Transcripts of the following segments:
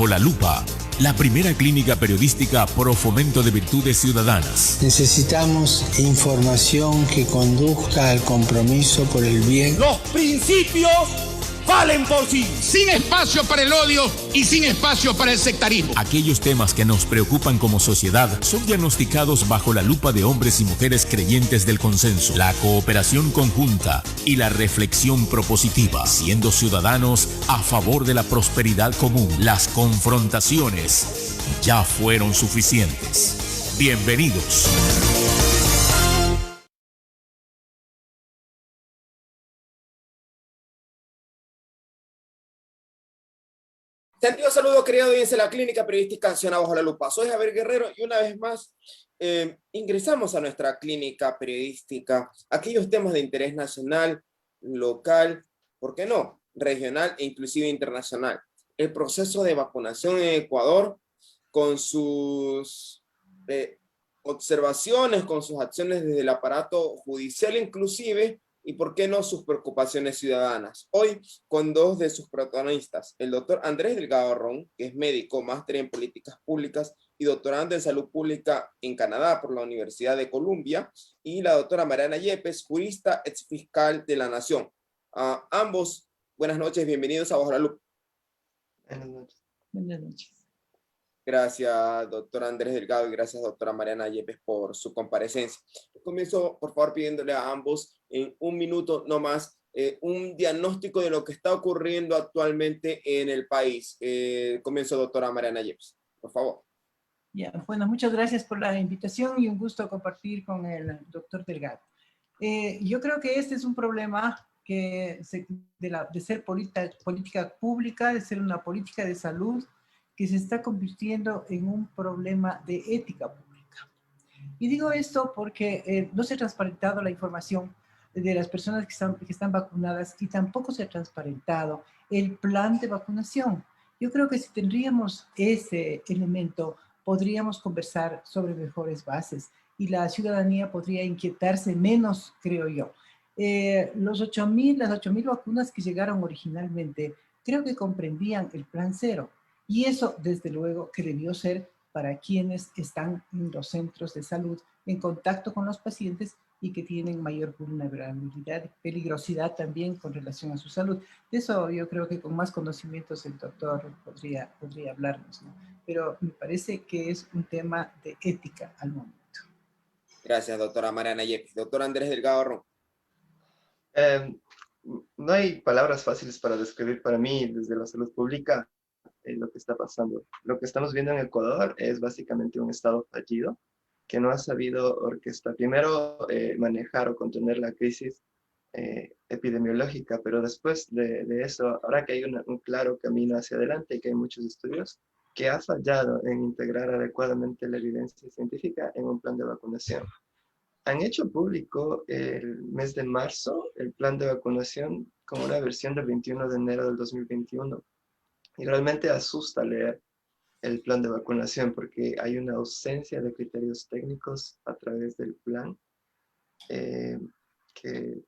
Bajo la Lupa, la primera clínica periodística pro fomento de virtudes ciudadanas. Necesitamos información que conduzca al compromiso por el bien. Los principios valen por sí. Sin espacio para el odio y sin espacio para el sectarismo. Aquellos temas que nos preocupan como sociedad son diagnosticados bajo la lupa de hombres y mujeres creyentes del consenso, la cooperación conjunta y la reflexión propositiva, siendo ciudadanos a favor de la prosperidad común. Las confrontaciones ya fueron suficientes. Bienvenidos. Sentido saludo, querida audiencia de la Clínica Periodística Nacional Bajo la Lupa. Soy Javier Guerrero y una vez más ingresamos a nuestra clínica periodística. Aquellos temas de interés nacional, local, ¿por qué no? Regional e inclusive internacional. El proceso de vacunación en Ecuador con sus observaciones, con sus acciones desde el aparato judicial inclusive, y por qué no sus preocupaciones ciudadanas. Hoy con dos de sus protagonistas, el doctor Andrés Delgado Ron, que es médico, máster en políticas públicas y doctorando en salud pública en Canadá por la Universidad de Columbia, y la doctora Mariana Yepes, jurista exfiscal de la Nación. Ambos, buenas noches, bienvenidos a Bajo la Lupa. Buenas noches. Buenas noches. Gracias, doctor Andrés Delgado, y gracias, doctora Mariana Yepes, por su comparecencia. Comienzo, por favor, pidiéndole a ambos, en un minuto no más, un diagnóstico de lo que está ocurriendo actualmente en el país. Comienzo, doctora Mariana Yepes, por favor. Ya, bueno, muchas gracias por la invitación y un gusto compartir con el doctor Delgado. Yo creo que este es un problema que de ser política pública, de ser una política de salud, que se está convirtiendo en un problema de ética pública. Y digo esto porque no se ha transparentado la información de las personas que están vacunadas y tampoco se ha transparentado el plan de vacunación. Yo creo que si tendríamos ese elemento, podríamos conversar sobre mejores bases y la ciudadanía podría inquietarse menos, creo yo. Las 8.000 vacunas que llegaron originalmente, creo que comprendían el plan cero. Y eso, desde luego, que debió ser para quienes están en los centros de salud, en contacto con los pacientes y que tienen mayor vulnerabilidad y peligrosidad también con relación a su salud. De eso yo creo que con más conocimientos el doctor podría hablarnos, ¿no? Pero me parece que es un tema de ética al momento. Gracias, doctora Mariana Yepes. Doctor Andrés Delgado Ron. No hay palabras fáciles para describir para mí desde la salud pública lo que está pasando. Lo que estamos viendo en Ecuador es básicamente un estado fallido que no ha sabido orquestar, primero manejar o contener la crisis epidemiológica, pero después de eso, ahora que hay un claro camino hacia adelante y que hay muchos estudios, que ha fallado en integrar adecuadamente la evidencia científica en un plan de vacunación. Han hecho público el mes de marzo el plan de vacunación como una versión del 21 de enero del 2021. Y realmente asusta leer el plan de vacunación porque hay una ausencia de criterios técnicos a través del plan que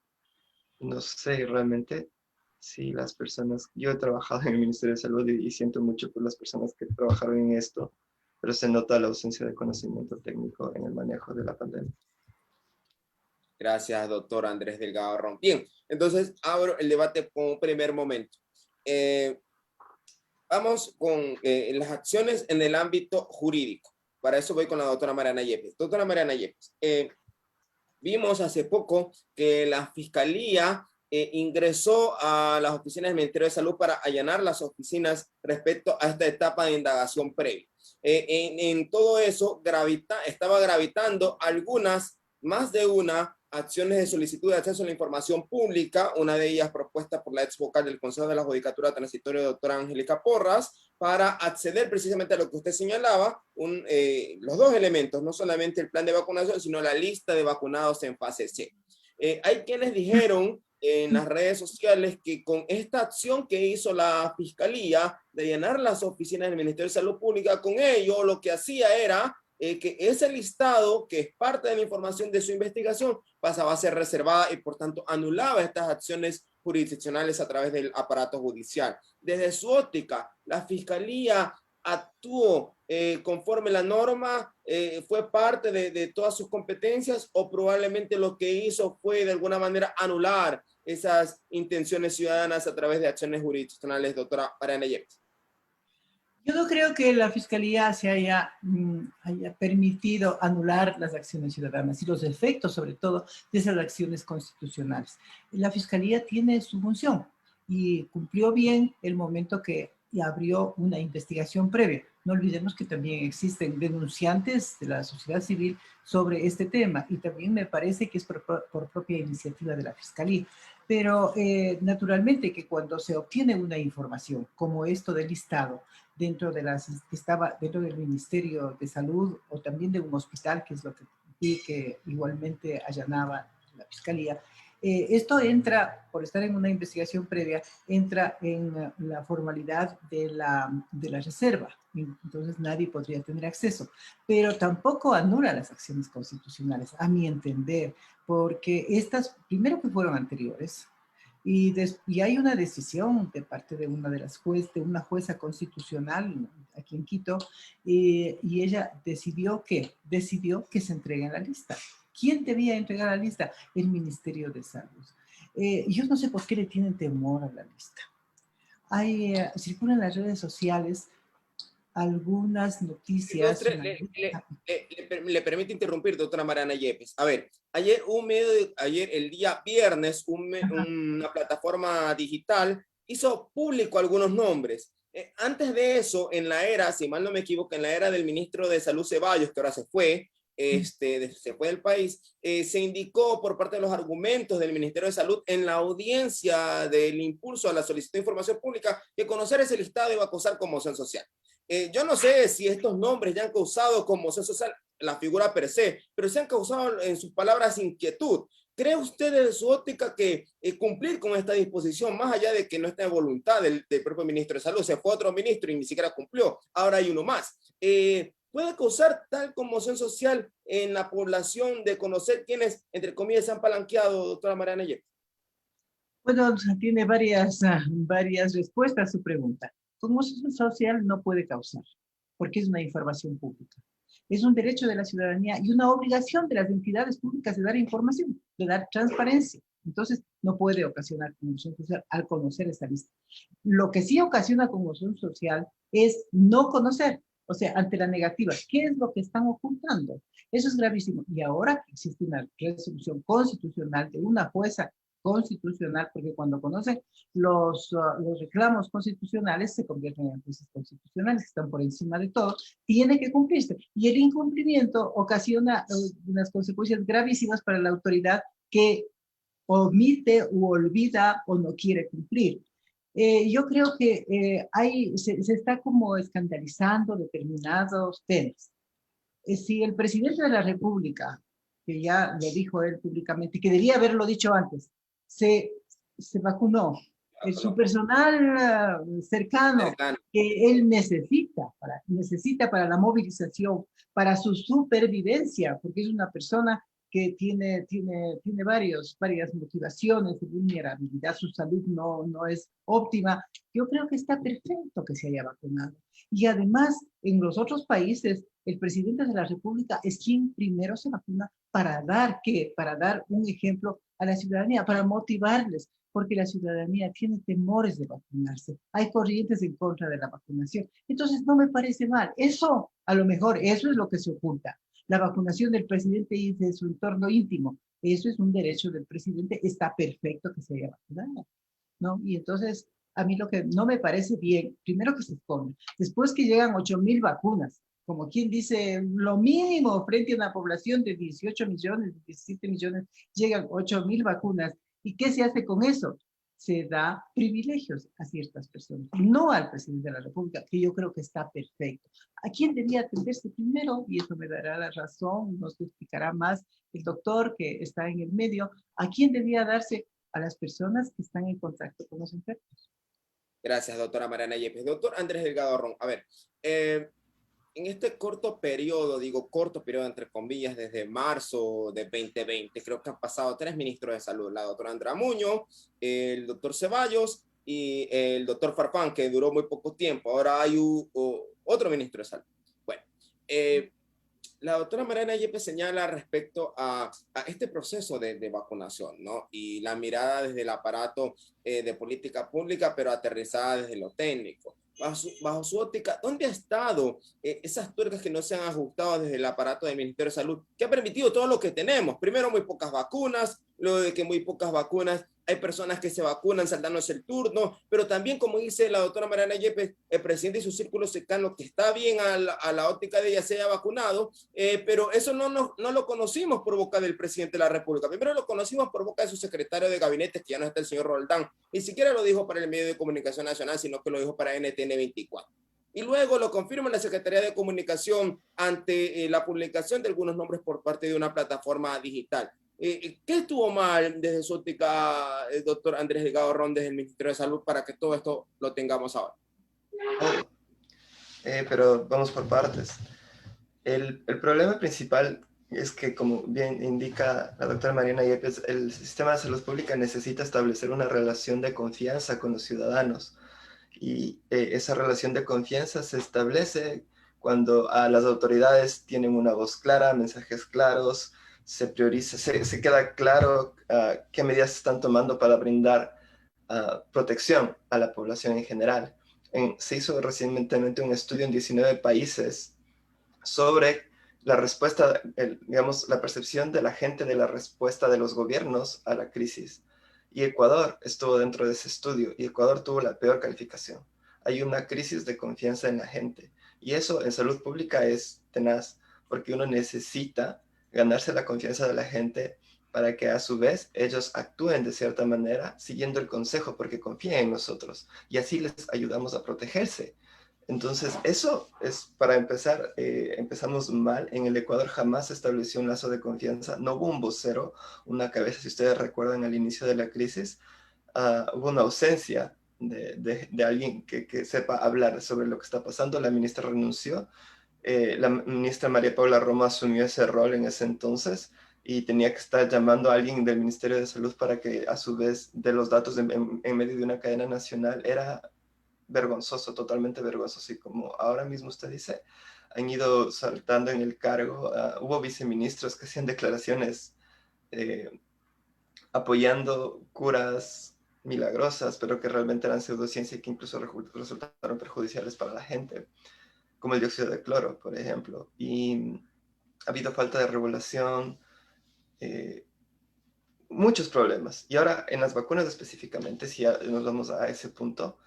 no sé realmente si las personas... Yo he trabajado en el Ministerio de Salud y siento mucho por las personas que trabajaron en esto, pero se nota la ausencia de conocimiento técnico en el manejo de la pandemia. Gracias, doctor Andrés Delgado Ron. Bien, entonces abro el debate con un primer momento. Vamos con las acciones en el ámbito jurídico. Para eso voy con la doctora Mariana Yepes. Doctora Mariana Yepes, vimos hace poco que la Fiscalía ingresó a las oficinas del Ministerio de Salud para allanar las oficinas respecto a esta etapa de indagación previa. En todo eso estaba gravitando más de una acciones de solicitud de acceso a la información pública, una de ellas propuesta por la ex vocal del Consejo de la Judicatura Transitoria, doctora Angélica Porras, para acceder precisamente a lo que usted señalaba, los dos elementos, no solamente el plan de vacunación, sino la lista de vacunados en fase C. Hay quienes dijeron en las redes sociales que con esta acción que hizo la Fiscalía de llenar las oficinas del Ministerio de Salud Pública, con ello lo que hacía era que ese listado, que es parte de la información de su investigación, pasaba a ser reservada y por tanto anulaba estas acciones jurisdiccionales a través del aparato judicial. Desde su óptica, la Fiscalía actuó conforme la norma, fue parte de todas sus competencias, o probablemente lo que hizo fue de alguna manera anular esas intenciones ciudadanas a través de acciones jurisdiccionales, doctora Mariana Yepes? Yo no creo que la Fiscalía se haya permitido anular las acciones ciudadanas y los efectos, sobre todo, de esas acciones constitucionales. La Fiscalía tiene su función y cumplió bien el momento que abrió una investigación previa. No olvidemos que también existen denunciantes de la sociedad civil sobre este tema, y también me parece que es por propia iniciativa de la Fiscalía. Pero naturalmente que cuando se obtiene una información como esto del listado, dentro de que estaba dentro del Ministerio de Salud o también de un hospital, que es lo que vi que igualmente allanaba la Fiscalía, esto entra, por estar en una investigación previa, entra en la formalidad de la reserva. Entonces nadie podría tener acceso. Pero tampoco anula las acciones constitucionales, a mi entender, porque estas, primero que fueron anteriores, y hay una decisión de parte de una de las de una jueza constitucional aquí en Quito, y ella decidió que se entregue la lista. ¿Quién debía entregar la lista? El Ministerio de Salud. Yo no sé por qué le tienen temor a la lista. Circulan en las redes sociales algunas noticias. Le permite interrumpir, doctora Mariana Yepes. A ver, ayer el día viernes, una plataforma digital hizo público algunos nombres. Antes de eso, en la era, si mal no me equivoco, en la era del ministro de Salud Ceballos, que ahora se fue del país, se indicó por parte de los argumentos del Ministerio de Salud en la audiencia del impulso a la solicitud de información pública que conocer ese listado iba a causar conmoción social. Yo no sé si estos nombres ya han causado conmoción social, la figura per se, pero se han causado, en sus palabras, inquietud. ¿Cree usted desde su óptica que cumplir con esta disposición, más allá de que no esté en voluntad del propio ministro de Salud, se fue otro ministro y ni siquiera cumplió, ahora hay uno más, puede causar tal conmoción social en la población de conocer quiénes, entre comillas, se han palanqueado, doctora Mariana Yepes? Bueno, tiene varias respuestas a su pregunta. Conmoción social no puede causar, porque es una información pública. Es un derecho de la ciudadanía y una obligación de las entidades públicas de dar información, de dar transparencia. Entonces, no puede ocasionar conmoción social al conocer esta lista. Lo que sí ocasiona conmoción social es no conocer, o sea, ante la negativa. ¿Qué es lo que están ocultando? Eso es gravísimo. Y ahora existe una resolución constitucional de una jueza constitucional, porque cuando conocen los reclamos constitucionales se convierten en jueces constitucionales, que están por encima de todo, tiene que cumplirse. Y el incumplimiento ocasiona unas consecuencias gravísimas para la autoridad que omite u olvida o no quiere cumplir. Yo creo que se está como escandalizando determinados temas. Si el presidente de la República, que ya lo dijo él públicamente, que debía haberlo dicho antes, se vacunó, su personal cercano, que él necesita para la movilización, para su supervivencia, porque es una persona que tiene varias motivaciones de vulnerabilidad, su salud no es óptima. Yo creo que está perfecto que se haya vacunado. Y además, en los otros países, el presidente de la República es quien primero se vacuna para dar un ejemplo a la ciudadanía, para motivarles, porque la ciudadanía tiene temores de vacunarse. Hay corrientes en contra de la vacunación. Entonces, no me parece mal. Eso, a lo mejor, eso es lo que se oculta. La vacunación del presidente y de su entorno íntimo. Eso es un derecho del presidente. Está perfecto que se haya vacunado, ¿no? Y entonces, a mí lo que no me parece bien, primero que se esconde, después que llegan 8,000 vacunas, como quien dice, lo mínimo frente a una población de 18 millones, 17 millones, llegan 8,000 vacunas. ¿Y qué se hace con eso? Se da privilegios a ciertas personas, no al presidente de la República, que yo creo que está perfecto. ¿A quién debía atenderse primero? Y eso me dará la razón, nos explicará más el doctor que está en el medio. ¿A quién debía darse? A las personas que están en contacto con los enfermos. Gracias, doctora Mariana Yepes. Doctor Andrés Delgado Ron, a ver, en este corto periodo entre comillas, desde marzo de 2020, creo que han pasado 3 ministros de salud, la doctora Andrea Muñoz, el doctor Ceballos y el doctor Farfán, que duró muy poco tiempo. Ahora hay otro ministro de salud. Bueno, la doctora Mariana Yepes señala respecto a este proceso de vacunación, ¿no? Y la mirada desde el aparato de política pública, pero aterrizada desde lo técnico. Bajo su óptica, ¿dónde ha estado esas tuercas que no se han ajustado desde el aparato del Ministerio de Salud, que ha permitido todo lo que tenemos? Primero, muy pocas vacunas, luego de que muy pocas vacunas, hay personas que se vacunan saltándose el turno, pero también, como dice la doctora Mariana Yepes, el presidente y su círculo cercano, que está bien a la óptica de ella, se haya vacunado, pero eso no lo conocimos por boca del presidente de la República. Primero lo conocimos por boca de su secretario de gabinete, que ya no está, el señor Roldán. Ni siquiera lo dijo para el medio de comunicación nacional, sino que lo dijo para NTN 24. Y luego lo confirma la Secretaría de Comunicación ante la publicación de algunos nombres por parte de una plataforma digital. ¿Qué estuvo mal desde su óptica, el doctor Andrés Delgado Ron, desde el Ministerio de Salud, para que todo esto lo tengamos ahora? Pero vamos por partes. El problema principal es que, como bien indica la doctora Mariana Yepes, el sistema de salud pública necesita establecer una relación de confianza con los ciudadanos. Y esa relación de confianza se establece cuando las autoridades tienen una voz clara, mensajes claros, se prioriza, se queda claro qué medidas se están tomando para brindar protección a la población en general. Se hizo recientemente un estudio en 19 países sobre la respuesta, digamos, la percepción de la gente de la respuesta de los gobiernos a la crisis. Y Ecuador estuvo dentro de ese estudio y Ecuador tuvo la peor calificación. Hay una crisis de confianza en la gente y eso en salud pública es tenaz porque uno necesita ganarse la confianza de la gente para que a su vez ellos actúen de cierta manera siguiendo el consejo porque confían en nosotros y así les ayudamos a protegerse. Entonces, eso es, para empezar, empezamos mal. En el Ecuador jamás se estableció un lazo de confianza. No hubo un vocero, una cabeza, si ustedes recuerdan al inicio de la crisis, hubo una ausencia de alguien que sepa hablar sobre lo que está pasando. La ministra renunció. La ministra María Paula Romo asumió ese rol en ese entonces y tenía que estar llamando a alguien del Ministerio de Salud para que a su vez dé los datos en medio de una cadena nacional. Era vergonzoso, totalmente vergonzoso. Y como ahora mismo usted dice, han ido saltando en el cargo. Hubo viceministros que hacían declaraciones apoyando curas milagrosas, pero que realmente eran pseudociencia y que incluso resultaron perjudiciales para la gente, como el dióxido de cloro, por ejemplo. Y ha habido falta de regulación, muchos problemas. Y ahora, en las vacunas específicamente, si ya nos vamos a ese punto,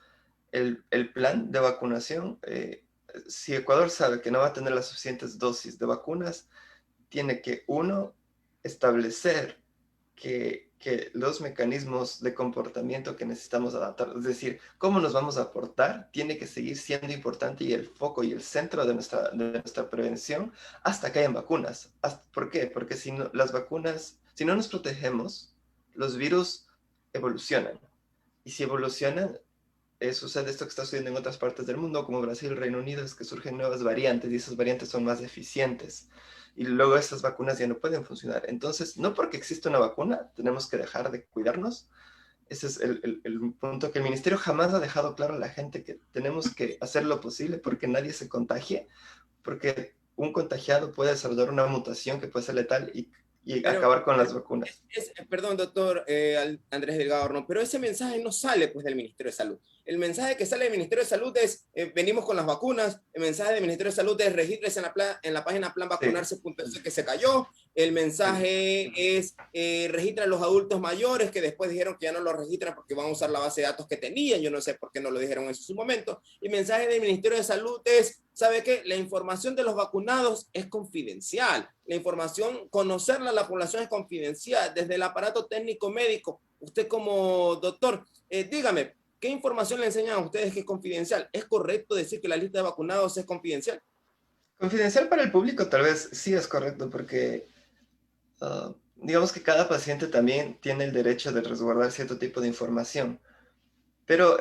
el plan de vacunación, si Ecuador sabe que no va a tener las suficientes dosis de vacunas, tiene que, uno, establecer que los mecanismos de comportamiento que necesitamos adaptar, es decir, cómo nos vamos a aportar, tiene que seguir siendo importante y el foco y el centro de nuestra prevención hasta que hayan vacunas. ¿Por qué? Porque si no, las vacunas, si no nos protegemos, los virus evolucionan. Y si evolucionan, sucede esto que está sucediendo en otras partes del mundo, como Brasil, Reino Unido, es que surgen nuevas variantes y esas variantes son más eficientes. Y luego estas vacunas ya no pueden funcionar. Entonces, no porque existe una vacuna, tenemos que dejar de cuidarnos. Ese es el punto que el ministerio jamás ha dejado claro a la gente, que tenemos que hacer lo posible porque nadie se contagie, porque un contagiado puede desarrollar una mutación que puede ser letal y acabar con las vacunas. Perdón, doctor Andrés Delgado Horno, pero ese mensaje no sale pues del Ministerio de Salud. El mensaje que sale del Ministerio de Salud es, venimos con las vacunas. El mensaje del Ministerio de Salud es, regístrese en la página planvacunarse.es, sí, que se cayó. El mensaje es, registran los adultos mayores, que después dijeron que ya no los registran porque van a usar la base de datos que tenían. Yo no sé por qué no lo dijeron en su momento. Y el mensaje del Ministerio de Salud es, ¿sabe qué? La información de los vacunados es confidencial. La información, conocerla a la población es confidencial. Desde el aparato técnico médico, usted como doctor, dígame, ¿qué información le enseñan a ustedes que es confidencial? ¿Es correcto decir que la lista de vacunados es confidencial? Confidencial para el público tal vez sí es correcto, porque digamos que cada paciente también tiene el derecho de resguardar cierto tipo de información. Pero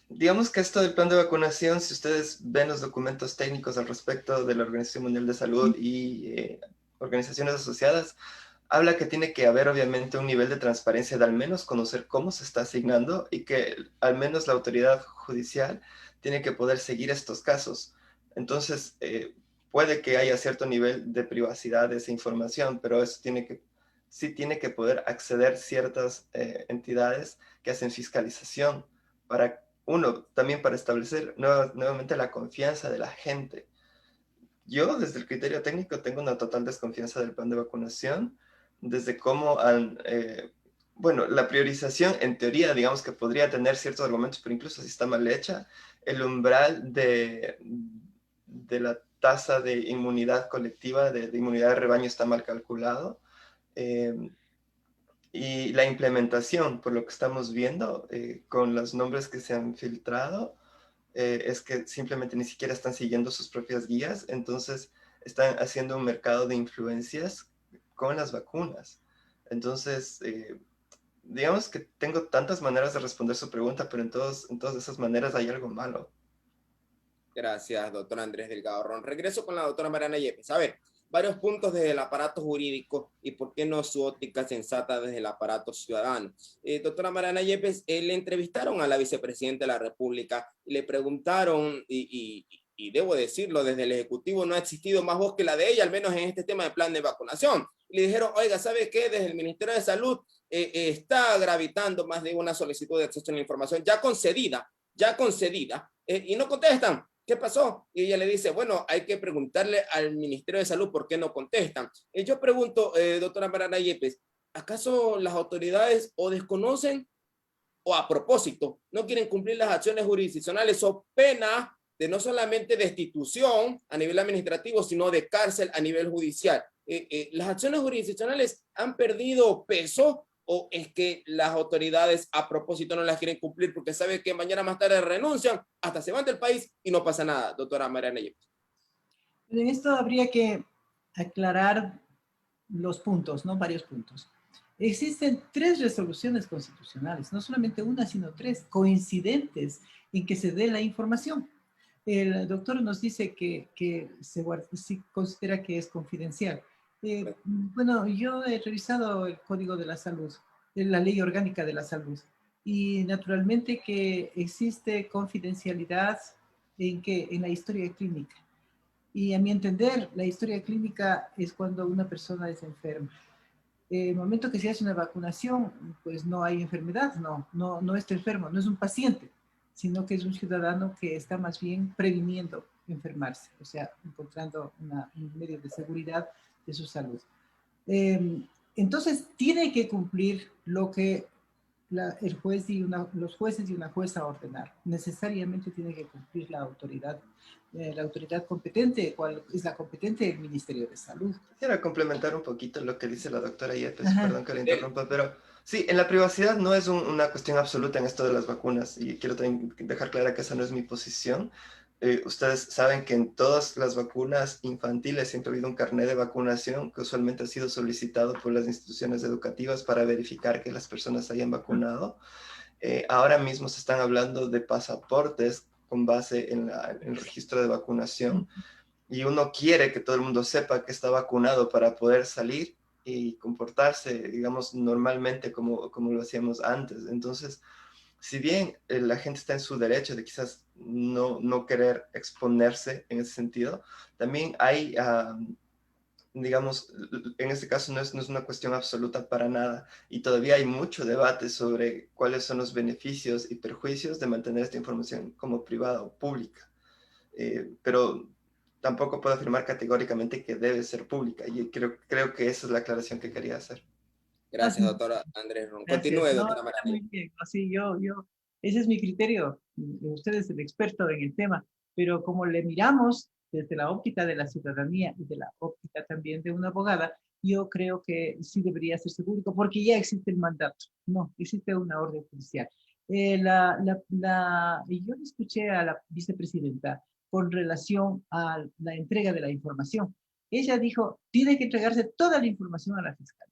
digamos que esto del plan de vacunación, si ustedes ven los documentos técnicos al respecto de la Organización Mundial de Salud y organizaciones asociadas, habla que tiene que haber obviamente un nivel de transparencia de al menos conocer cómo se está asignando y que al menos la autoridad judicial tiene que poder seguir estos casos. Entonces, puede que haya cierto nivel de privacidad de esa información, pero eso sí tiene que poder acceder ciertas entidades que hacen fiscalización para, uno, también para establecer nuevamente la confianza de la gente. Yo, desde el criterio técnico, tengo una total desconfianza del plan de vacunación, desde cómo bueno, la priorización, en teoría, digamos que podría tener ciertos argumentos, pero incluso si está mal hecha, el umbral de la tasa de inmunidad colectiva, de inmunidad de rebaño, está mal calculado. Y la implementación, por lo que estamos viendo, con los nombres que se han filtrado, es que simplemente ni siquiera están siguiendo sus propias guías, entonces están haciendo un mercado de influencias con las vacunas. Entonces, digamos que tengo tantas maneras de responder su pregunta, pero en todas esas maneras hay algo malo. Gracias, doctor Andrés Delgado Ron. Regreso con la doctora Mariana Yepes. A ver, varios puntos desde el aparato jurídico y por qué no su óptica sensata desde el aparato ciudadano. Doctora Mariana Yepes, le entrevistaron a la vicepresidenta de la República y le preguntaron, y debo decirlo, desde el Ejecutivo no ha existido más voz que la de ella, al menos en este tema de plan de vacunación. Le dijeron, oiga, ¿sabe qué? Desde el Ministerio de Salud está gravitando más de una solicitud de acceso a la información ya concedida, y no contestan. ¿Qué pasó? Y ella le dice, bueno, hay que preguntarle al Ministerio de Salud por qué no contestan. Yo pregunto, doctora Mariana Yepes, ¿acaso las autoridades o desconocen o a propósito no quieren cumplir las acciones jurisdiccionales o pena de no solamente destitución a nivel administrativo, sino de cárcel a nivel judicial? ¿Las acciones jurisdiccionales han perdido peso o es que las autoridades a propósito no las quieren cumplir porque saben que mañana más tarde renuncian, hasta se van del país y no pasa nada, doctora Mariana Yepes? En esto habría que aclarar los puntos, ¿no? Varios puntos. Existen 3 resoluciones constitucionales, no solamente una, sino 3, coincidentes en que se dé la información. El doctor nos dice que sí considera que es confidencial. Bueno, yo he revisado el Código de la Salud, la Ley Orgánica de la Salud, y naturalmente que existe confidencialidad en la historia clínica. Y a mi entender, la historia clínica es cuando una persona es enferma. El momento que se hace una vacunación, pues no hay enfermedad, no está enfermo, no es un paciente, sino que es un ciudadano que está más bien previniendo enfermarse, o sea, encontrando un medio de seguridad de su salud. Entonces, tiene que cumplir lo que el juez los jueces y una jueza ordenar. Necesariamente tiene que cumplir la autoridad competente, cuál es la competente del Ministerio de Salud. Quisiera complementar un poquito lo que dice la doctora Yepes, Ajá. perdón que le interrumpa, pero sí, en la privacidad no es una cuestión absoluta en esto de las vacunas, y quiero dejar clara que esa no es mi posición. Ustedes saben que en todas las vacunas infantiles siempre ha habido un carnet de vacunación que usualmente ha sido solicitado por las instituciones educativas para verificar que las personas se hayan vacunado. Ahora mismo se están hablando de pasaportes con base en el registro de vacunación, y uno quiere que todo el mundo sepa que está vacunado para poder salir y comportarse, digamos, normalmente como lo hacíamos antes. Entonces, si bien la gente está en su derecho de quizás no querer exponerse en ese sentido, también hay, digamos, en este caso no es una cuestión absoluta para nada, y todavía hay mucho debate sobre cuáles son los beneficios y perjuicios de mantener esta información como privada o pública. Pero tampoco puedo afirmar categóricamente que debe ser pública, y creo que esa es la aclaración que quería hacer. Gracias, doctora Andrés Ron. Gracias. Continúe, No, doctora Mariana. muy bien. Así ese es mi criterio. Usted es el experto en el tema, pero como le miramos desde la óptica de la ciudadanía y de la óptica también de una abogada, yo creo que sí debería hacerse público porque ya existe el mandato. No, existe una orden judicial. Yo escuché a la vicepresidenta con relación a la entrega de la información. Ella dijo, tiene que entregarse toda la información a la fiscalía.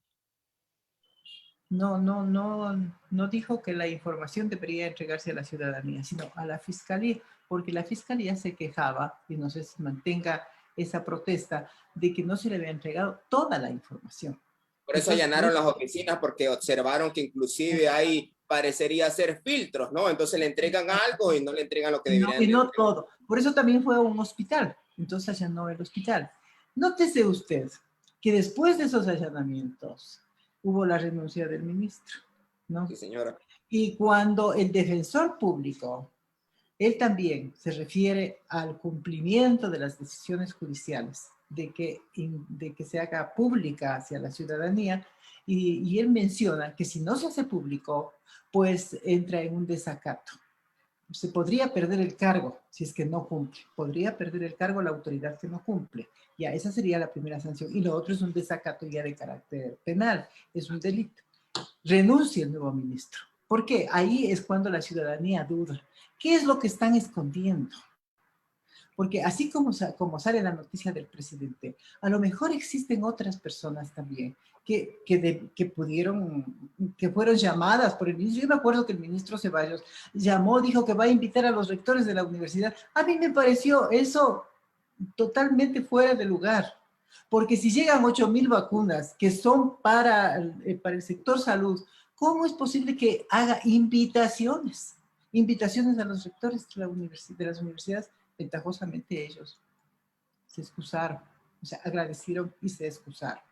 No dijo que la información debería entregarse a la ciudadanía, sino a la fiscalía, porque la fiscalía se quejaba, y no sé si mantenga esa protesta, de que no se le había entregado toda la información. Por eso allanaron las oficinas, porque observaron que inclusive hay, parecería ser filtros, ¿no? Entonces le entregan algo y no le entregan lo que deberían. Y no todo. Por eso también fue a un hospital. Entonces allanó el hospital. Nótese usted que después de esos allanamientos hubo la renuncia del ministro, ¿no? Sí, señora. Y cuando el defensor público, él también se refiere al cumplimiento de las decisiones judiciales, de que se haga pública hacia la ciudadanía, y él menciona que si no se hace público, pues entra en un desacato. Se podría perder el cargo si es que no cumple. Podría perder el cargo la autoridad que no cumple. Ya, esa sería la primera sanción. Y lo otro es un desacato ya de carácter penal. Es un delito. Renuncia el nuevo ministro. ¿Por qué? Ahí es cuando la ciudadanía duda. ¿Qué es lo que están escondiendo? Porque así como sale la noticia del presidente, a lo mejor existen otras personas también que fueron llamadas por el ministro. Yo me acuerdo que el ministro Ceballos llamó, dijo que va a invitar a los rectores de la universidad. A mí me pareció eso totalmente fuera de lugar. Porque si llegan 8,000 vacunas que son para el sector salud, ¿cómo es posible que haga invitaciones? Invitaciones a los rectores de las universidades. Ventajosamente ellos se excusaron, o sea, agradecieron y se excusaron.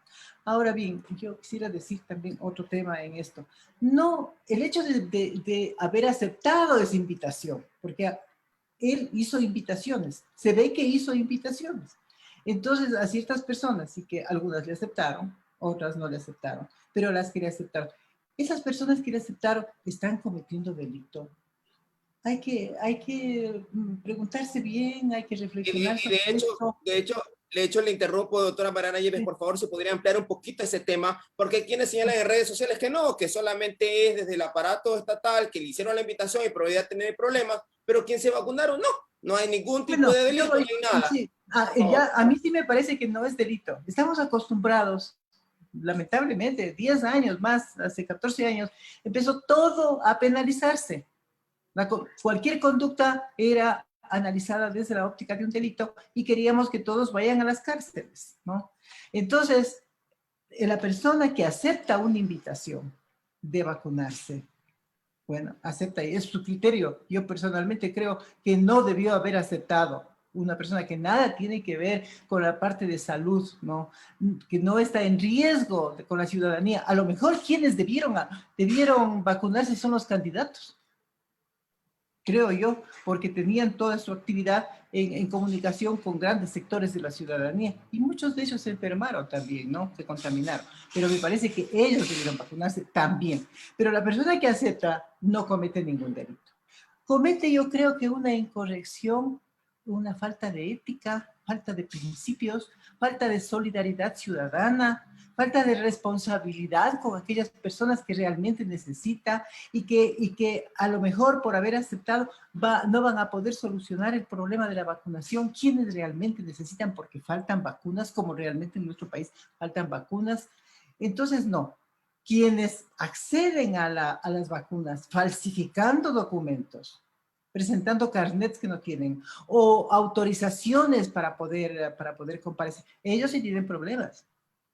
Ahora bien, yo quisiera decir también otro tema en esto. No, el hecho de haber aceptado esa invitación, porque él hizo invitaciones, se ve que hizo invitaciones. Entonces, a ciertas personas, y que algunas le aceptaron, otras no le aceptaron, pero las que le aceptaron, esas personas que le aceptaron están cometiendo delito. Hay que preguntarse bien, hay que reflexionar sobre esto. De hecho, le interrumpo, doctora Mariana Yepes, por favor, si podría ampliar un poquito ese tema, porque hay quienes señalan en redes sociales que no, que solamente es desde el aparato estatal que le hicieron la invitación y probabilidad de tener problemas, pero quien se vacunaron, no hay ningún tipo de delito, no hay nada. Sí, a mí sí me parece que no es delito. Estamos acostumbrados, lamentablemente, 10 años más, hace 14 años, empezó todo a penalizarse. Cualquier conducta era analizada desde la óptica de un delito y queríamos que todos vayan a las cárceles, ¿no? Entonces, la persona que acepta una invitación de vacunarse, bueno, acepta y es su criterio. Yo personalmente creo que no debió haber aceptado una persona que nada tiene que ver con la parte de salud, ¿no? Que no está en riesgo con la ciudadanía. A lo mejor quienes debieron vacunarse son los candidatos, creo yo, porque tenían toda su actividad en comunicación con grandes sectores de la ciudadanía, y muchos de ellos se enfermaron también, ¿no? Se contaminaron, pero me parece que ellos debieron vacunarse también. Pero la persona que acepta no comete ningún delito. Comete, yo creo que una incorrección, una falta de ética, falta de principios, falta de solidaridad ciudadana, falta de responsabilidad con aquellas personas que realmente necesitan y que a lo mejor por haber aceptado no van a poder solucionar el problema de la vacunación, quienes realmente necesitan, porque faltan vacunas, como realmente en nuestro país faltan vacunas. Entonces, no. Quienes acceden a las vacunas falsificando documentos, presentando carnets que no tienen, o autorizaciones para poder comparecer, ellos sí tienen problemas.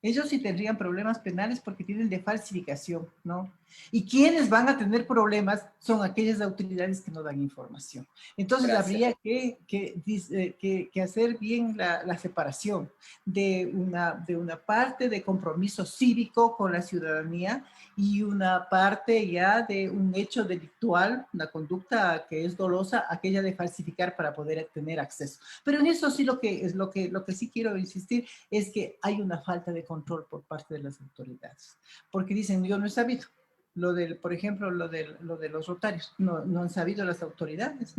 Ellos sí tendrían problemas penales porque tienen de falsificación, ¿no? Y quienes van a tener problemas son aquellas autoridades que no dan información. Entonces, habría que hacer bien la separación de una parte de compromiso cívico con la ciudadanía y una parte ya de un hecho delictual, una conducta que es dolosa, aquella de falsificar para poder tener acceso. Pero en eso sí lo que sí quiero insistir es que hay una falta de control por parte de las autoridades. Porque dicen, yo no he sabido. Por ejemplo, lo de los rotarios. No han sabido las autoridades.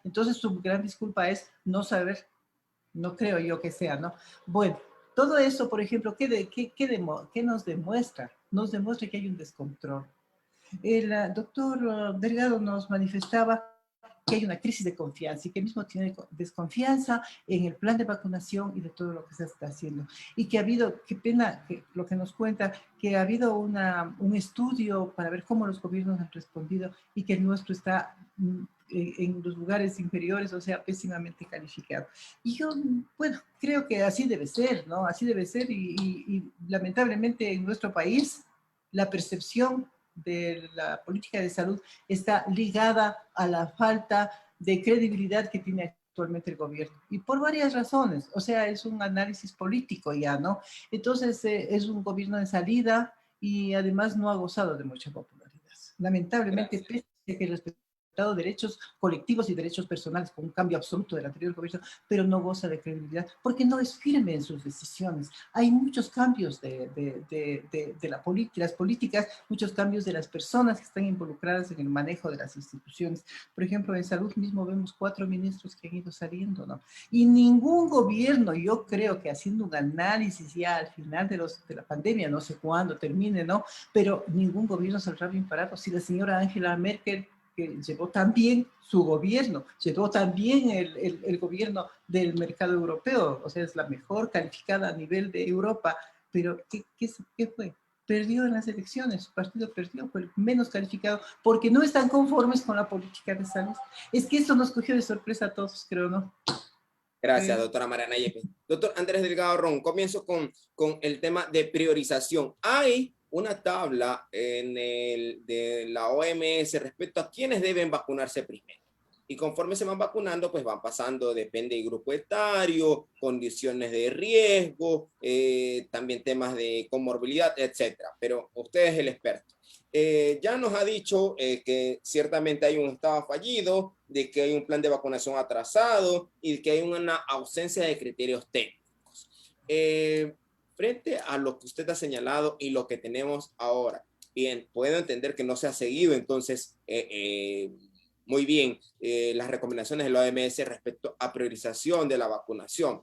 Entonces, su gran disculpa es no saber. No creo yo que sea, ¿no? Bueno, todo eso, por ejemplo, ¿qué nos demuestra? Nos demuestra que hay un descontrol. El doctor Delgado nos manifestaba que hay una crisis de confianza y que mismo tiene desconfianza en el plan de vacunación y de todo lo que se está haciendo. Y que ha habido, qué pena que lo que nos cuenta, que ha habido un estudio para ver cómo los gobiernos han respondido y que el nuestro está en los lugares inferiores, o sea, pésimamente calificado. Y yo, bueno, creo que así debe ser, ¿no? Así debe ser y lamentablemente en nuestro país la percepción de la política de salud está ligada a la falta de credibilidad que tiene actualmente el gobierno. Y por varias razones, o sea, es un análisis político ya, ¿no? Entonces, es un gobierno de salida y además no ha gozado de mucha popularidad. Lamentablemente, pese a que el respetado derechos colectivos y derechos personales con un cambio absoluto del anterior gobierno, pero no goza de credibilidad porque no es firme en sus decisiones. Hay muchos cambios de las políticas, muchos cambios de las personas que están involucradas en el manejo de las instituciones. Por ejemplo, en salud mismo vemos 4 ministros que han ido saliendo, ¿no? Y ningún gobierno, yo creo que haciendo un análisis ya al final de la pandemia, no sé cuándo termine, ¿no? Pero ningún gobierno saldrá bien parado. Si la señora Angela Merkel, que llevó también su gobierno, llevó también el gobierno del mercado europeo, o sea, es la mejor calificada a nivel de Europa, pero ¿qué fue? Perdió en las elecciones, su partido perdió, fue el menos calificado, porque no están conformes con la política de salud. Es que eso nos cogió de sorpresa a todos, creo, ¿no? Gracias, doctora Mariana Yepes. Doctor Andrés Delgado Ron, comienzo con el tema de priorización. Hay una tabla de la OMS respecto a quiénes deben vacunarse primero. Y conforme se van vacunando, pues van pasando, depende del grupo etario, condiciones de riesgo, también temas de comorbilidad, etcétera. Pero usted es el experto. Ya nos ha dicho que ciertamente hay un estado fallido, de que hay un plan de vacunación atrasado y que hay una ausencia de criterios técnicos. Frente a lo que usted ha señalado y lo que tenemos ahora, bien, puedo entender que no se ha seguido, entonces, muy bien, las recomendaciones de la OMS respecto a priorización de la vacunación.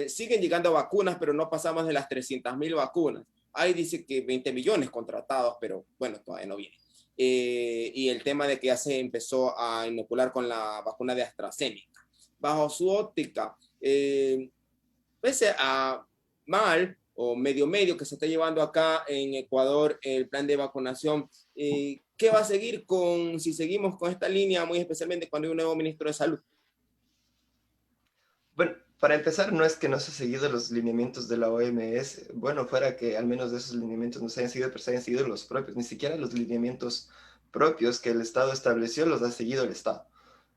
Siguen llegando vacunas, pero no pasamos de las 300.000 vacunas. Ahí dice que 20 millones contratados, pero bueno, todavía no viene. Y el tema de que ya se empezó a inocular con la vacuna de AstraZeneca. Bajo su óptica, pese a mal o medio que se está llevando acá en Ecuador el plan de vacunación, ¿qué va a seguir si seguimos con esta línea, muy especialmente cuando hay un nuevo ministro de Salud? Bueno, para empezar, no es que no se han seguido los lineamientos de la OMS. Bueno, fuera que al menos de esos lineamientos no se hayan seguido, pero se hayan seguido los propios. Ni siquiera los lineamientos propios que el Estado estableció los ha seguido el Estado.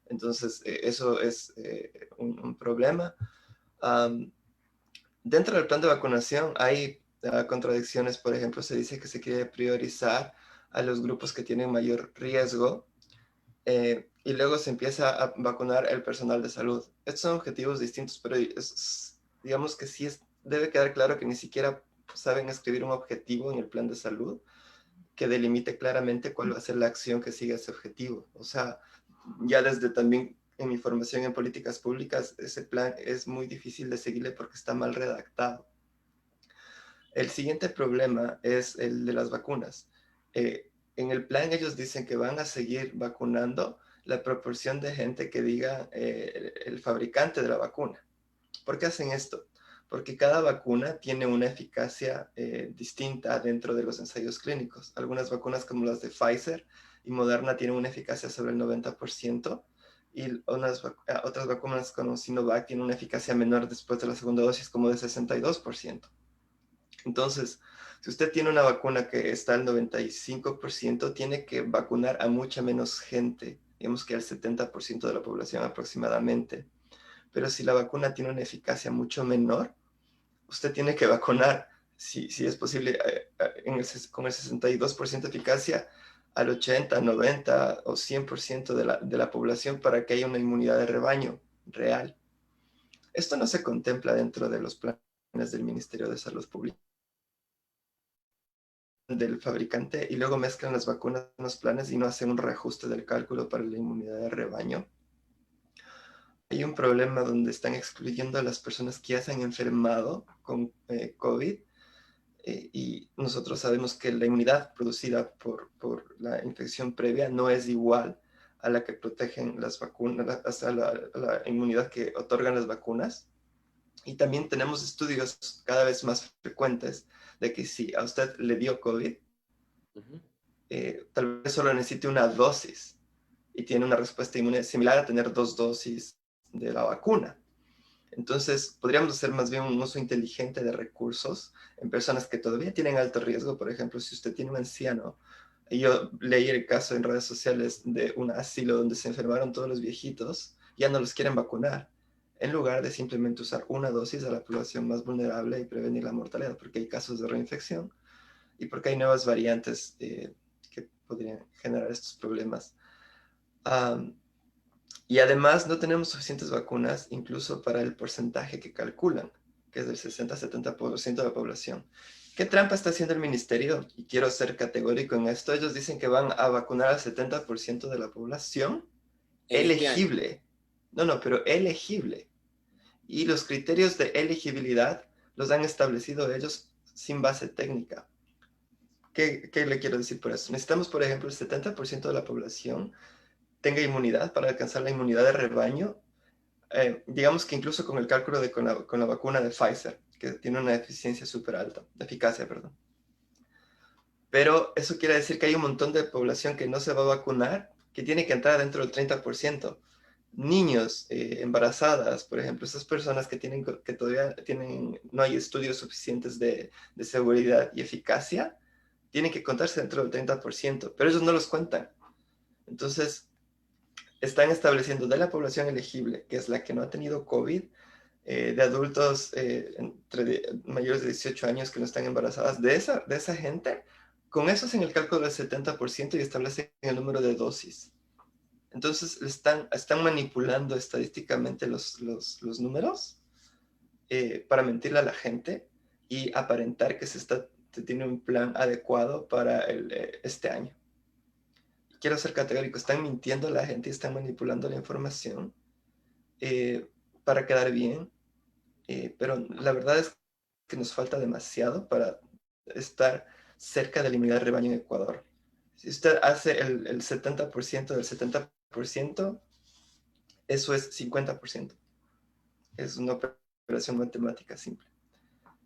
Entonces, eso es un problema. Dentro del plan de vacunación hay contradicciones. Por ejemplo, se dice que se quiere priorizar a los grupos que tienen mayor riesgo y luego se empieza a vacunar el personal de salud. Estos son objetivos distintos, pero digamos que sí debe quedar claro que ni siquiera saben escribir un objetivo en el plan de salud que delimite claramente cuál va a ser la acción que sigue ese objetivo. O sea, ya desde también en mi formación en políticas públicas, ese plan es muy difícil de seguirle porque está mal redactado. El siguiente problema es el de las vacunas. En el plan ellos dicen que van a seguir vacunando la proporción de gente que diga el fabricante de la vacuna. ¿Por qué hacen esto? Porque cada vacuna tiene una eficacia distinta dentro de los ensayos clínicos. Algunas vacunas como las de Pfizer y Moderna tienen una eficacia sobre el 90%, y otras vacunas como Sinovac tienen una eficacia menor después de la segunda dosis como de 62%. Entonces, si usted tiene una vacuna que está al 95%, tiene que vacunar a mucha menos gente, digamos que al 70% de la población aproximadamente. Pero si la vacuna tiene una eficacia mucho menor, usted tiene que vacunar, si es posible, con el 62% de eficacia, al 80, 90 o 100% de la población para que haya una inmunidad de rebaño real. Esto no se contempla dentro de los planes del Ministerio de Salud Pública, del fabricante, y luego mezclan las vacunas en los planes y no hacen un reajuste del cálculo para la inmunidad de rebaño. Hay un problema donde están excluyendo a las personas que ya se han enfermado con COVID, y nosotros sabemos que la inmunidad producida por la infección previa no es igual a la que protegen las vacunas, hasta la inmunidad que otorgan las vacunas. Y también tenemos estudios cada vez más frecuentes de que si a usted le dio COVID, tal vez solo necesite una dosis y tiene una respuesta inmune similar a tener 2 dosis de la vacuna. Entonces, podríamos hacer más bien un uso inteligente de recursos en personas que todavía tienen alto riesgo. Por ejemplo, si usted tiene un anciano, y yo leí el caso en redes sociales de un asilo donde se enfermaron todos los viejitos, ya no los quieren vacunar, en lugar de simplemente usar una dosis a la población más vulnerable y prevenir la mortalidad, porque hay casos de reinfección y porque hay nuevas variantes que podrían generar estos problemas. Y además no tenemos suficientes vacunas incluso para el porcentaje que calculan, que es del 60-70% de la población. ¿Qué trampa está haciendo el ministerio? Y quiero ser categórico en esto. Ellos dicen que van a vacunar al 70% de la población elegible. No, pero elegible. Y los criterios de elegibilidad los han establecido ellos sin base técnica. ¿Qué le quiero decir por eso? Necesitamos, por ejemplo, el 70% de la población tenga inmunidad para alcanzar la inmunidad de rebaño. Digamos que incluso con el cálculo con la vacuna de Pfizer, que tiene una eficiencia súper alta, eficacia, perdón. Pero eso quiere decir que hay un montón de población que no se va a vacunar, que tiene que entrar dentro del 30%. Niños, embarazadas, por ejemplo, esas personas que todavía no hay estudios suficientes de seguridad y eficacia, tienen que contarse dentro del 30%, pero ellos no los cuentan. Entonces, están estableciendo de la población elegible, que es la que no ha tenido COVID, de adultos mayores de 18 años que no están embarazadas, de esa gente, con eso hacen el cálculo del 70% y establecen el número de dosis. Entonces están manipulando estadísticamente los números para mentirle a la gente y aparentar que se tiene un plan adecuado para este año. Quiero ser categórico, están mintiendo a la gente y están manipulando la información para quedar bien, pero la verdad es que nos falta demasiado para estar cerca de la inmunidad de rebaño en Ecuador. Si usted hace el 70% del 70%, eso es 50%. Es una operación matemática simple.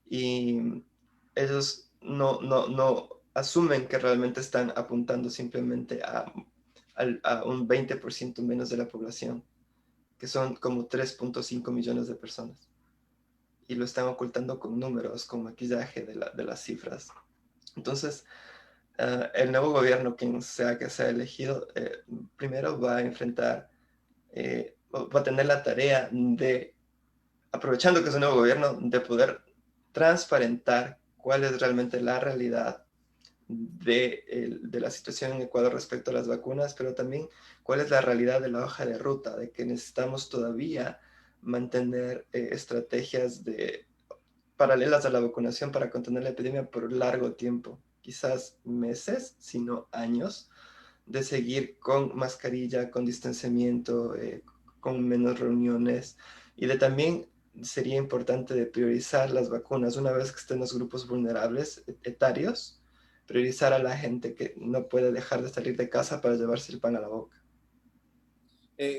Y ellos no asumen que realmente están apuntando simplemente a un 20% menos de la población, que son como 3.5 millones de personas. Y lo están ocultando con números, con maquillaje de las cifras. Entonces, el nuevo gobierno, quien sea que sea elegido, primero va a enfrentar, va a tener la tarea de, aprovechando que es un nuevo gobierno, de poder transparentar cuál es realmente la realidad de la situación en Ecuador respecto a las vacunas, pero también cuál es la realidad de la hoja de ruta, de que necesitamos todavía mantener estrategias paralelas a la vacunación para contener la epidemia por largo tiempo, quizás meses, sino años, de seguir con mascarilla, con distanciamiento, con menos reuniones, y de también sería importante de priorizar las vacunas una vez que estén los grupos vulnerables etarios, priorizar a la gente que no puede dejar de salir de casa para llevarse el pan a la boca.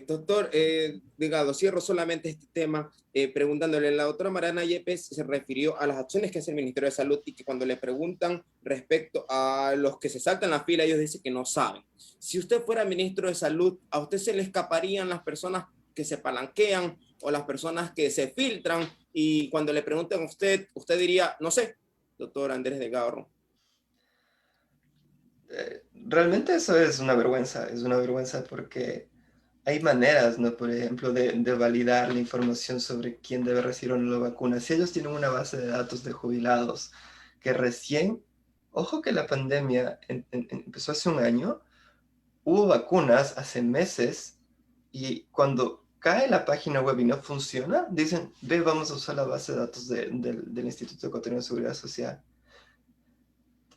Doctor Delgado, cierro solamente este tema preguntándole, la doctora Mariana Yepes se refirió a las acciones que hace el Ministerio de Salud y que cuando le preguntan respecto a los que se saltan la fila, ellos dicen que no saben. Si usted fuera ministro de Salud, ¿a usted se le escaparían las personas que se palanquean o las personas que se filtran? Y cuando le preguntan a usted, usted diría, no sé, doctor Andrés Delgado. Realmente eso es una vergüenza porque hay maneras, ¿no? Por ejemplo, de validar la información sobre quién debe recibir o no la vacuna. Si ellos tienen una base de datos de jubilados que ojo que la pandemia empezó hace un año, hubo vacunas hace meses y cuando cae la página web y no funciona, dicen, vamos a usar la base de datos del Instituto Ecuatoriano de Seguridad Social.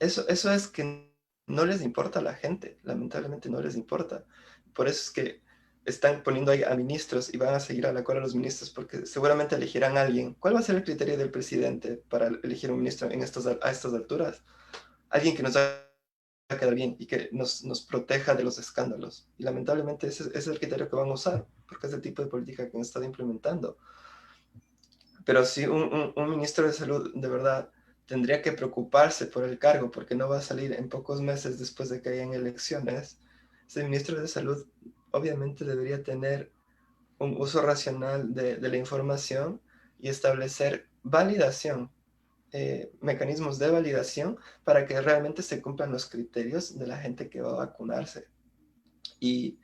Eso es que no les importa a la gente, lamentablemente no les importa. Por eso es que están poniendo ahí a ministros y van a seguir a la cola a los ministros porque seguramente elegirán a alguien. ¿Cuál va a ser el criterio del presidente para elegir un ministro a estas alturas? Alguien que nos haga quedar bien y que nos proteja de los escándalos. Y lamentablemente ese es el criterio que van a usar porque es el tipo de política que han estado implementando. Pero si un ministro de salud de verdad tendría que preocuparse por el cargo porque no va a salir en pocos meses después de que hayan elecciones, ese ministro de salud obviamente debería tener un uso racional de la información y establecer validación, mecanismos de validación para que realmente se cumplan los criterios de la gente que va a vacunarse. Y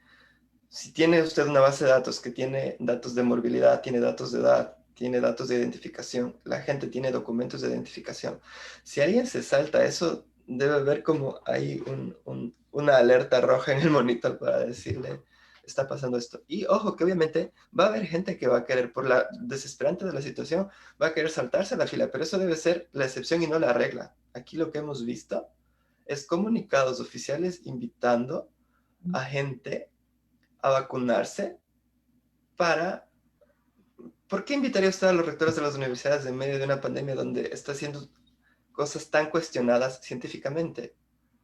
si tiene usted una base de datos que tiene datos de morbilidad, tiene datos de edad, tiene datos de identificación, la gente tiene documentos de identificación, si alguien se salta eso, debe ver como hay una alerta roja en el monitor para decirle, está pasando esto. Y ojo, que obviamente va a haber gente que va a querer, por la desesperante de la situación, va a querer saltarse a la fila, pero eso debe ser la excepción y no la regla. Aquí lo que hemos visto es comunicados oficiales invitando a gente a vacunarse para... ¿Por qué invitaría usted a los rectores de las universidades en medio de una pandemia donde está haciendo cosas tan cuestionadas científicamente?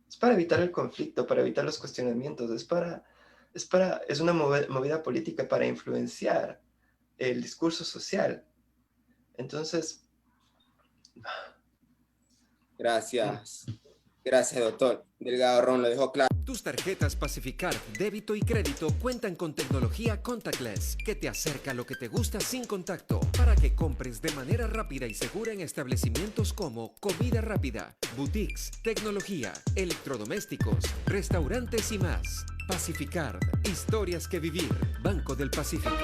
Es para evitar el conflicto, para evitar los cuestionamientos, es una movida política para influenciar el discurso social. Entonces... Gracias. Gracias, doctor. Delgado Ron lo dejó claro. Tus tarjetas Pacificar, débito y crédito cuentan con tecnología contactless que te acerca a lo que te gusta sin contacto para que compres de manera rápida y segura en establecimientos como comida rápida, boutiques, tecnología, electrodomésticos, restaurantes y más. Pacificar, historias que vivir. Banco del Pacífico.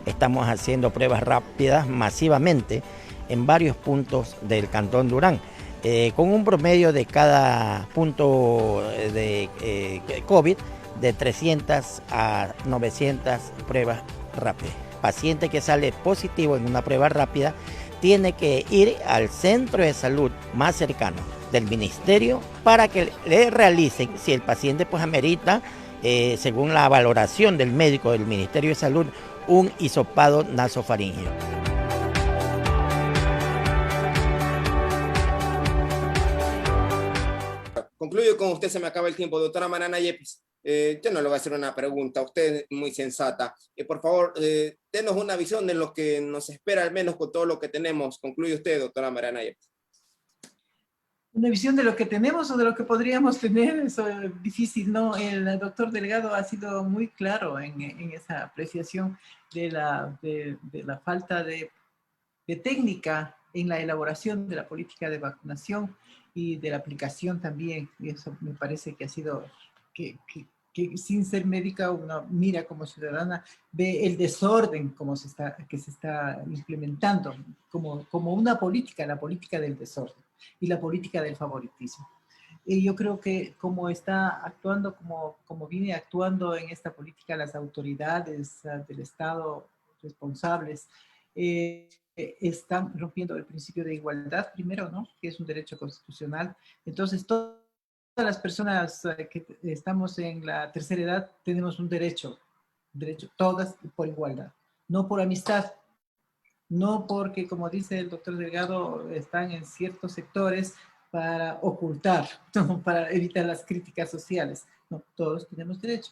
Estamos haciendo pruebas rápidas masivamente en varios puntos del Cantón Durán, con un promedio de cada punto de COVID de 300 a 900 pruebas rápidas. Paciente que sale positivo en una prueba rápida tiene que ir al centro de salud más cercano del ministerio para que le realicen, si el paciente pues amerita, según la valoración del médico del Ministerio de Salud, un hisopado nasofaríngeo. Concluyo con usted, se me acaba el tiempo. Doctora Mariana Yepes, yo no le voy a hacer una pregunta, usted es muy sensata. Por favor, denos una visión de lo que nos espera, al menos con todo lo que tenemos. Concluye usted, doctora Mariana Yepes. Una visión de lo que tenemos o de lo que podríamos tener, eso es difícil, ¿no? El doctor Delgado ha sido muy claro en esa apreciación de la falta de técnica en la elaboración de la política de vacunación y de la aplicación también. Y eso me parece que ha sido, que sin ser médica uno mira como ciudadana, ve el desorden que se está implementando como una política, la política del desorden y la política del favoritismo. Y yo creo que como está actuando, como viene actuando en esta política las autoridades del Estado responsables, están rompiendo el principio de igualdad primero, ¿no? Que es un derecho constitucional. Entonces, todas las personas que estamos en la tercera edad tenemos un derecho, todas por igualdad, no por amistad, no porque, como dice el doctor Delgado, están en ciertos sectores para ocultar, ¿no? Para evitar las críticas sociales. No, todos tenemos derecho.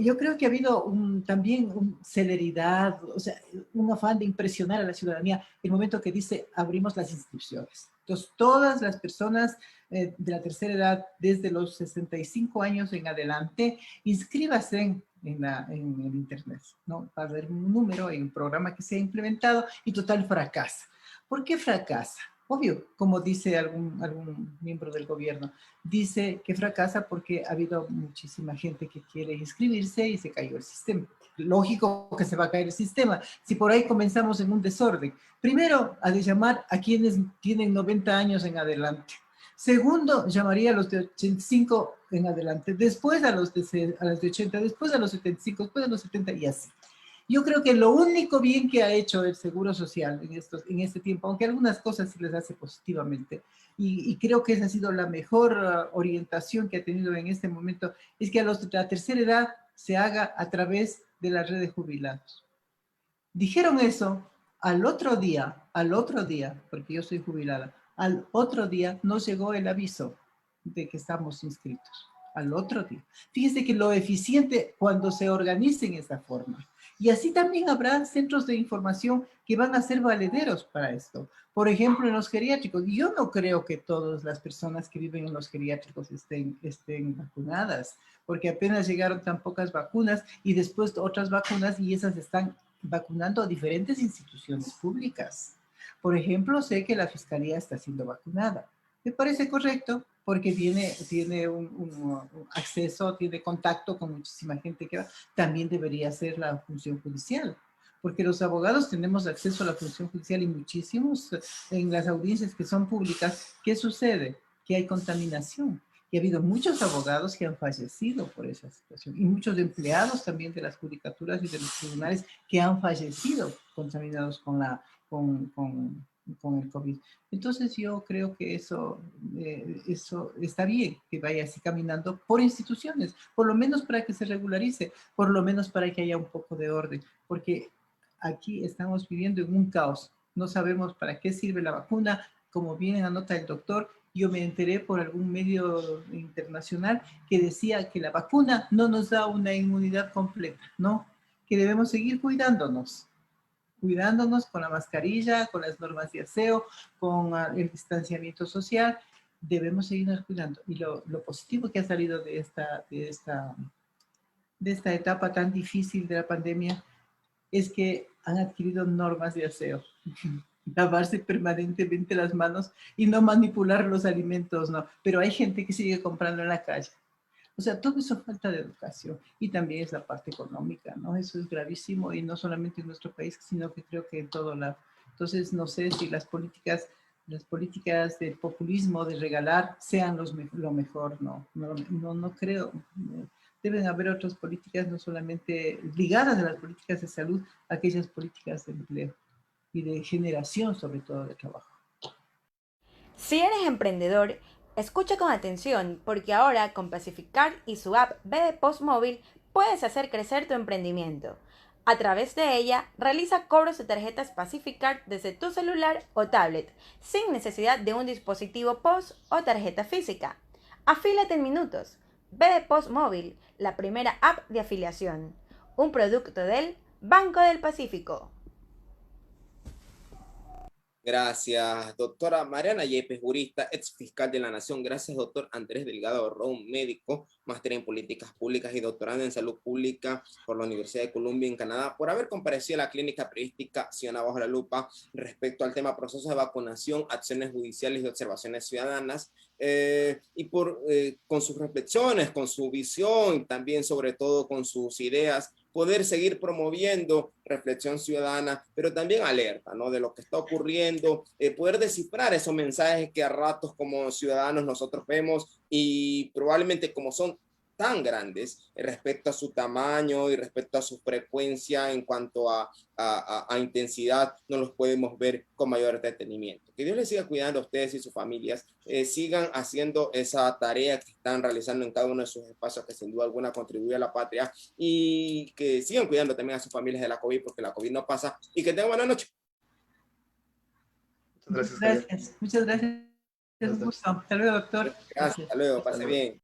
Yo creo que ha habido también celeridad, o sea, un afán de impresionar a la ciudadanía el momento que dice abrimos las inscripciones. Entonces, todas las personas de la tercera edad, desde los 65 años en adelante, inscríbase en el internet, ¿no? Va a haber un número, hay un programa que se ha implementado y total fracasa. ¿Por qué fracasa? Obvio, como dice algún miembro del gobierno, dice que fracasa porque ha habido muchísima gente que quiere inscribirse y se cayó el sistema. Lógico que se va a caer el sistema, si por ahí comenzamos en un desorden. Primero, ha de llamar a quienes tienen 90 años en adelante. Segundo, llamaría a los de 85 en adelante, después a los de 80, después a los 75, después a los 70 y así. Yo creo que lo único bien que ha hecho el Seguro Social en este tiempo, aunque algunas cosas sí les hace positivamente, y creo que esa ha sido la mejor orientación que ha tenido en este momento, es que a los de la tercera edad se haga a través de la red de jubilados. Dijeron eso al otro día, porque yo soy jubilada, al otro día nos llegó el aviso de que estamos inscritos, al otro día. Fíjense que lo eficiente cuando se organice en esa forma. Y así también habrá centros de información que van a ser valederos para esto. Por ejemplo, en los geriátricos. Yo no creo que todas las personas que viven en los geriátricos estén vacunadas, porque apenas llegaron tan pocas vacunas y después otras vacunas y esas están vacunando a diferentes instituciones públicas. Por ejemplo, sé que la Fiscalía está siendo vacunada. Me parece correcto porque tiene un acceso, tiene contacto con muchísima gente que va. También debería ser la función judicial, porque los abogados tenemos acceso a la función judicial y muchísimos en las audiencias que son públicas. ¿Qué sucede? Que hay contaminación. Y ha habido muchos abogados que han fallecido por esa situación y muchos empleados también de las judicaturas y de los tribunales que han fallecido contaminados con el COVID. Entonces yo creo que eso está bien, que vaya así caminando por instituciones, por lo menos para que se regularice, por lo menos para que haya un poco de orden, porque aquí estamos viviendo en un caos. No sabemos para qué sirve la vacuna, como bien anota el doctor. Yo me enteré por algún medio internacional que decía que la vacuna no nos da una inmunidad completa, ¿no? Que debemos seguir cuidándonos con la mascarilla, con las normas de aseo, con el distanciamiento social. Debemos seguirnos cuidando. Y lo positivo que ha salido de esta etapa tan difícil de la pandemia es que han adquirido normas de aseo. Lavarse permanentemente las manos y no manipular los alimentos, no. Pero hay gente que sigue comprando en la calle. O sea, todo eso falta de educación y también es la parte económica, ¿no? Eso es gravísimo y no solamente en nuestro país, sino que creo que en todo lado. Entonces, no sé si las políticas del populismo, de regalar, sean lo mejor, no creo. Deben haber otras políticas, no solamente ligadas a las políticas de salud, aquellas políticas de empleo y de generación, sobre todo, de trabajo. Si eres emprendedor, escucha con atención porque ahora con Pacificar y su app BD Post Móvil puedes hacer crecer tu emprendimiento. A través de ella, realiza cobros de tarjetas Pacificar desde tu celular o tablet, sin necesidad de un dispositivo POS o tarjeta física. Afílate en minutos. BD Post Móvil, la primera app de afiliación. Un producto del Banco del Pacífico. Gracias, doctora Mariana Yepes, jurista, ex fiscal de la Nación. Gracias, doctor Andrés Delgado Ron, médico, máster en políticas públicas y doctorando en salud pública por la Universidad de Columbia en Canadá, por haber comparecido a la clínica periodística Ciudadana Bajo la Lupa respecto al tema procesos de vacunación, acciones judiciales y observaciones ciudadanas, y con sus reflexiones, con su visión, también sobre todo con sus ideas, poder seguir promoviendo reflexión ciudadana, pero también alerta, ¿no?, de lo que está ocurriendo, poder descifrar esos mensajes que a ratos como ciudadanos nosotros vemos y probablemente como son tan grandes respecto a su tamaño y respecto a su frecuencia en cuanto a intensidad, no los podemos ver con mayor detenimiento. Que Dios les siga cuidando a ustedes y sus familias, sigan haciendo esa tarea que están realizando en cada uno de sus espacios que sin duda alguna contribuye a la patria, y que sigan cuidando también a sus familias de la COVID, porque la COVID no pasa, y que tengan buena noche. Muchas gracias. Muchas gracias. Es un gusto. Hasta luego, doctor. Gracias, hasta luego, pase bien.